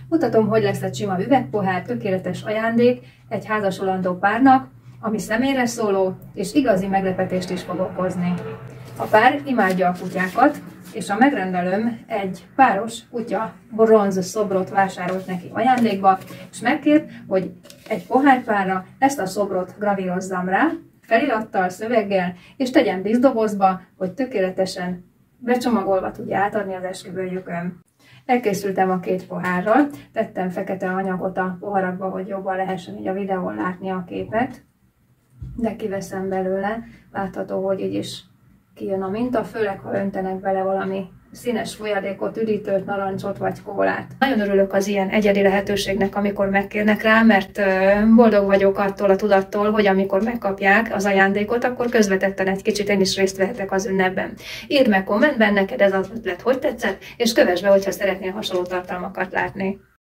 Mutatom, hogy lesz egy sima üvegpohár, tökéletes ajándék egy házasolandó párnak, ami személyre szóló és igazi meglepetést is fog okozni. A pár imádja a kutyákat, és a megrendelőm egy páros kutya bronz szobrot vásárolt neki ajándékba, és megkért, hogy egy pohárpárra ezt a szobrot gravírozzam rá, felirattal, szöveggel, és tegyen díszdobozba, hogy tökéletesen becsomagolva tudja átadni az esküvőjükön. Elkészültem a 2 pohárral, tettem fekete anyagot a poharakba, hogy jobban lehessen így a videón látni a képet, de kiveszem belőle, látható, hogy így is kijön a minta, főleg ha öntenek bele valami színes folyadékot, üdítőt, narancsot vagy kólát. Nagyon örülök az ilyen egyedi lehetőségnek, amikor megkérnek rá, mert boldog vagyok attól a tudattól, hogy amikor megkapják az ajándékot, akkor közvetetten egy kicsit én is részt vehetek az ünnepben. Írd meg kommentben neked ez az ötlet hogy tetszett, és kövess be, hogyha szeretnél hasonló tartalmakat látni.